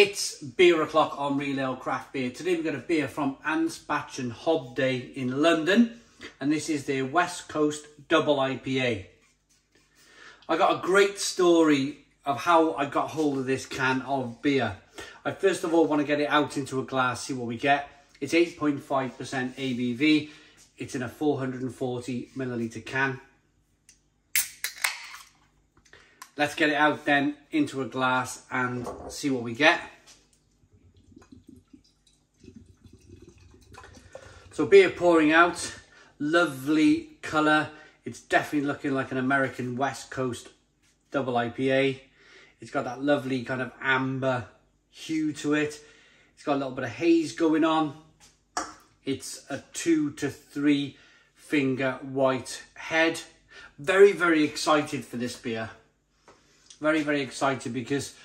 It's beer o'clock on Real Ale Craft Beer. Today we've got a beer from Anspach Hobday in London, and this is their West Coast Double IPA. I got a great story of how I got hold of this can of beer. I first of all want to get it out into a glass, see what we get. It's 8.5% ABV. It's in a 440 milliliter can. Let's get it out then into a glass and see what we get. So beer pouring out, lovely colour. It's definitely looking like an American West Coast Double IPA. It's got that lovely kind of amber hue to it. It's got a little bit of haze going on. It's a 2 to 3 finger white head. Very, very excited for this beer. Very, very excited because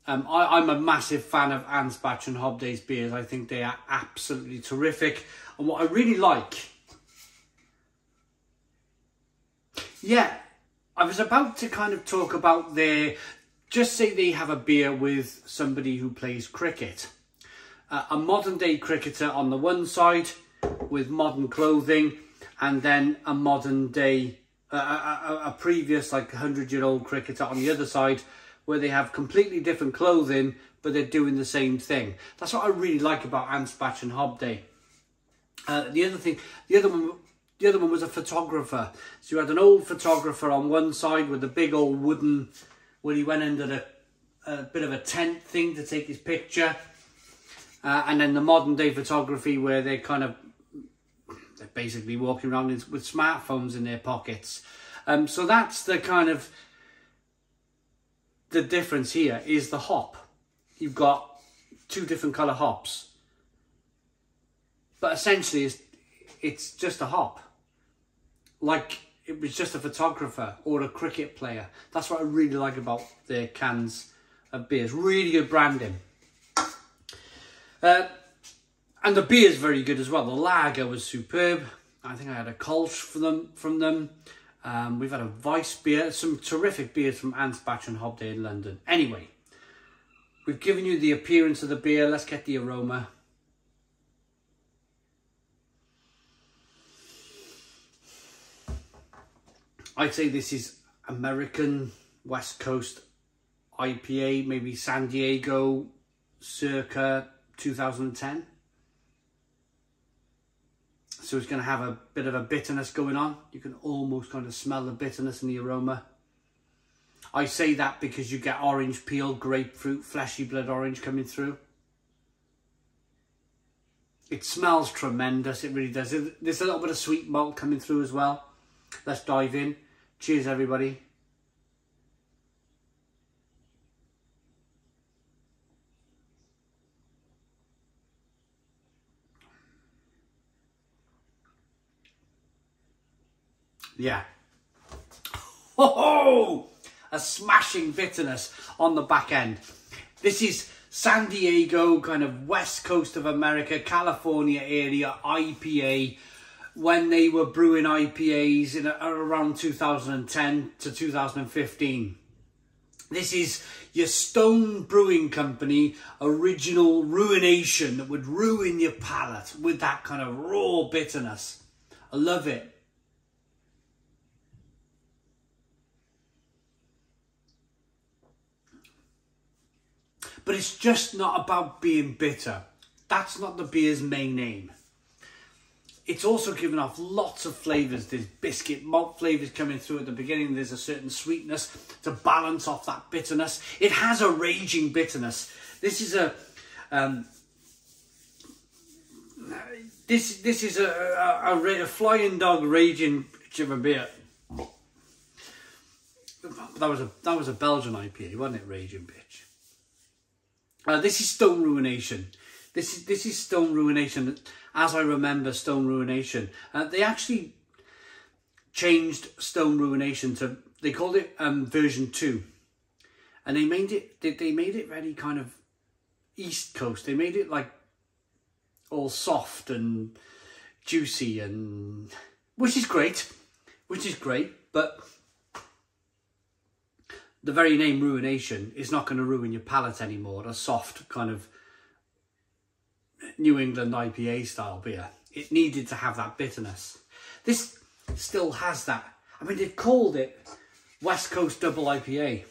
I'm a massive fan of Anspach Hobday's beers. I think they are absolutely terrific. And what I really like... Yeah, I was about to kind of talk about their... Just say they have a beer with somebody who plays cricket. A modern day cricketer on the one side with modern clothing, and then a modern day... a previous like 100-year-old cricketer on the other side, where they have completely different clothing but they're doing the same thing. That's what I really like about Anspach Hobday. The other one was a photographer. So you had an old photographer on one side with a big old wooden, where he went under a bit of a tent thing to take his picture, and then the modern day photography where they're basically walking around with smartphones in their pockets. So that's the kind of the difference here is the hop. You've got two different colour hops, but essentially it's just a hop, like it was just a photographer or a cricket player. That's what I really like about their cans of beers. Really good branding. And the beer is very good as well. The lager was superb. I think I had a Kolsch from them. We've had a Weiss beer. Some terrific beers from Anspach Hobday in London. Anyway, we've given you the appearance of the beer. Let's get the aroma. I'd say this is American West Coast IPA, maybe San Diego, circa 2010. So it's going to have a bit of a bitterness going on. You can almost kind of smell the bitterness in the aroma. I say that because you get orange peel, grapefruit, fleshy blood orange coming through. It smells tremendous, it really does. There's a little bit of sweet malt coming through as well. Let's dive in. Cheers, everybody. Yeah. Oh, a smashing bitterness on the back end. This is San Diego, kind of west coast of America, California area IPA, when they were brewing IPAs in around 2010 to 2015. This is your Stone Brewing Company original ruination that would ruin your palate with that kind of raw bitterness. I love it. But it's just not about being bitter. That's not the beer's main aim. It's also giving off lots of flavours. There's biscuit malt flavours coming through at the beginning. There's a certain sweetness to balance off that bitterness. It has a raging bitterness. This is a this is a flying dog raging of a beer. That was a Belgian IPA, wasn't it? Raging bitch. This is Stone Ruination. This is Stone Ruination, as I remember Stone Ruination. They actually changed Stone Ruination to, they called it version 2, and they made it very kind of East Coast. They made it like all soft and juicy, and which is great, but the very name Ruination is not going to ruin your palate anymore. A soft kind of New England IPA style beer. It needed to have that bitterness. This still has that. I mean, they've called it West Coast Double IPA.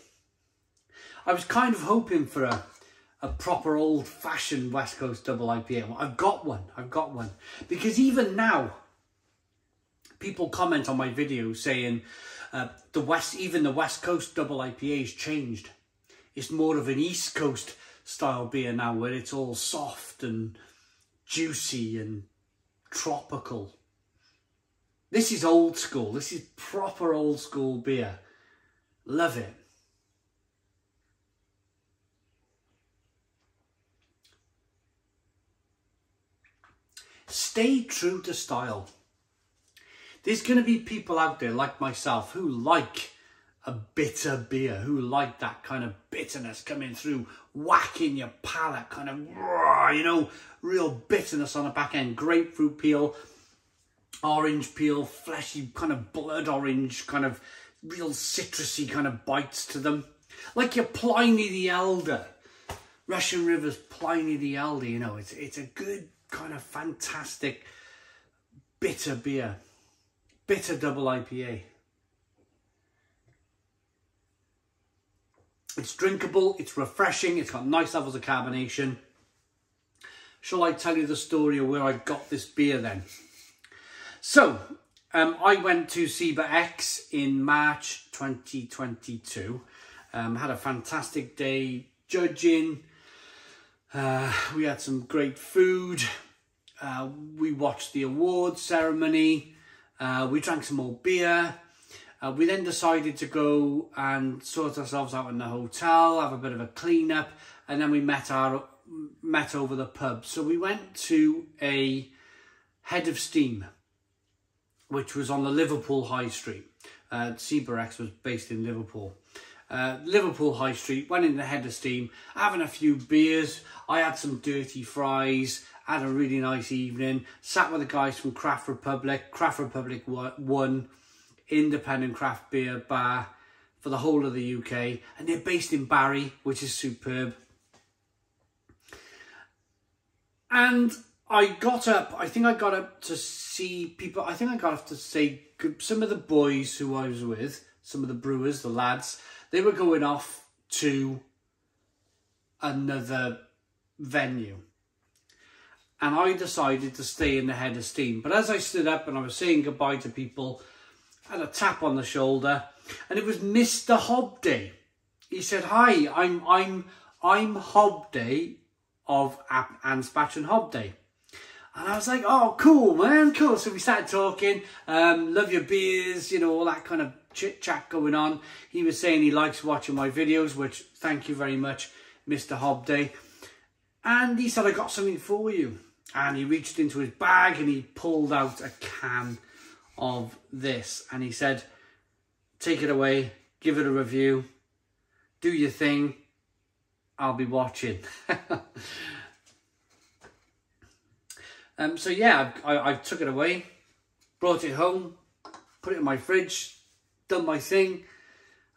I was kind of hoping for a proper old-fashioned West Coast Double IPA. Well, I've got one. Because even now, people comment on my videos saying even the West Coast Double IPA's changed. It's more of an East Coast style beer now, where it's all soft and juicy and tropical. This is old school. This is proper old school beer. Love it. Stay true to style. There's going to be people out there like myself who like a bitter beer, who like that kind of bitterness coming through, whacking your palate, kind of, you know, real bitterness on the back end. Grapefruit peel, orange peel, fleshy kind of blood orange, kind of real citrusy kind of bites to them. Like your Pliny the Elder, Russian River's Pliny the Elder, you know, it's a good kind of fantastic bitter beer. Bitter double IPA. It's drinkable, it's refreshing, it's got nice levels of carbonation. Shall I tell you the story of where I got this beer then? So, I went to SIBA X in March 2022. Had a fantastic day judging. We had some great food. We watched the awards ceremony. We drank some more beer. We then decided to go and sort ourselves out in the hotel, have a bit of a clean up, and then we met over the pub. So we went to a Head of Steam, which was on the Liverpool High Street. SIBA X was based in Liverpool. Liverpool High Street, went in the Head of Steam, having a few beers. I had some dirty fries, had a really nice evening, sat with the guys from Craft Republic. Craft Republic won independent craft beer bar for the whole of the UK, and they're based in Barry, which is superb. And I got up, I think I got up to see people, I think I got up to say some of the boys who I was with, some of the brewers, the lads, they were going off to another venue. And I decided to stay in the Head of Steam. But as I stood up and I was saying goodbye to people, I had a tap on the shoulder, and it was Mr. Hobday. He said, "Hi, I'm Hobday of Anspach Hobday." And I was like, "Oh, cool, man, cool." So we started talking, love your beers, you know, all that kind of chit chat going on. He was saying he likes watching my videos, which thank you very much, Mr. Hobday. And he said, "I got something for you." And he reached into his bag and he pulled out a can of this. And he said, "Take it away, give it a review, do your thing, I'll be watching." So yeah, I took it away, brought it home, put it in my fridge, done my thing,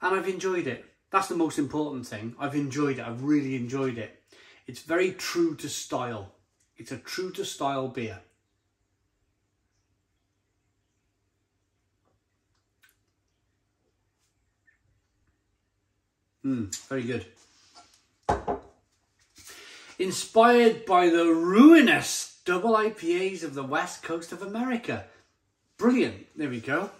and I've enjoyed it. That's the most important thing. I've enjoyed it. I've really enjoyed it. It's very true to style. It's a true to style beer. Very good. Inspired by the ruinous double IPAs of the West Coast of America. Brilliant. There we go.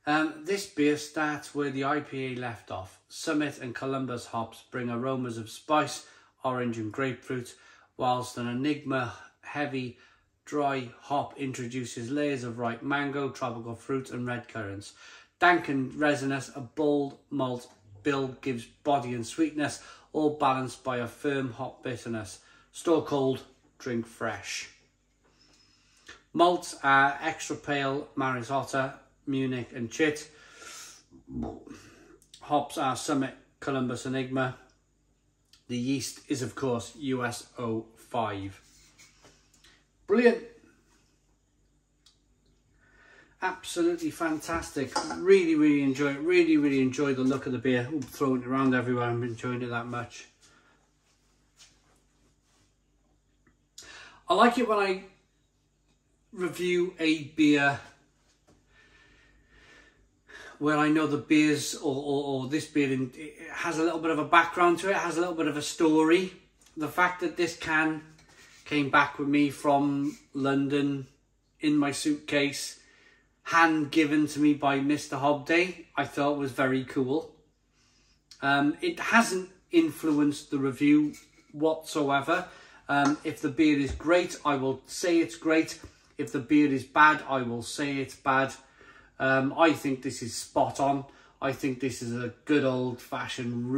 This beer starts where the IPA left off. Summit and Columbus hops bring aromas of spice, orange and grapefruit, whilst an Enigma heavy dry hop introduces layers of ripe mango, tropical fruit and red currants. Dank and resinous, a bold malt bill gives body and sweetness, all balanced by a firm hop bitterness. Store cold, drink fresh. Malts are extra pale, Maris Otter, Munich and Chit. Hops are Summit, Columbus, Enigma. The yeast is of course US-05. Brilliant. Absolutely fantastic. Really enjoy it. Really enjoy the look of the beer. Ooh, throwing it around everywhere. I'm enjoying it that much. I like it when I review a beer where I know the beers or this beer it has a little bit of a background to it, has a little bit of a story. The fact that this can came back with me from London in my suitcase, hand given to me by Mr. Hobday, I thought was very cool. It hasn't influenced the review whatsoever. If the beer is great, I will say it's great. If the beer is bad, I will say it's bad. I think this is spot on. I think this is a good old-fashioned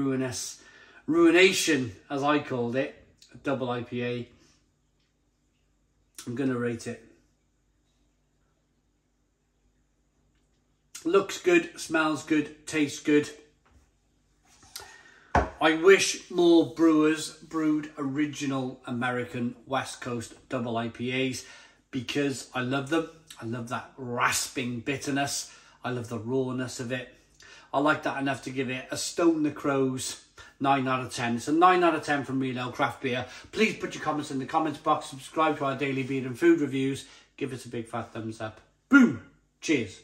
ruination, as I called it, a double IPA. I'm going to rate it. Looks good, smells good, tastes good. I wish more brewers brewed original American West Coast double IPAs because I love them. I love that rasping bitterness. I love the rawness of it. I like that enough to give it a Stone the Crows 9 out of 10. It's a 9 out of 10 from Real Ale Craft Beer. Please put your comments in the comments box. Subscribe to our daily beer and food reviews. Give us a big fat thumbs up. Boom! Cheers.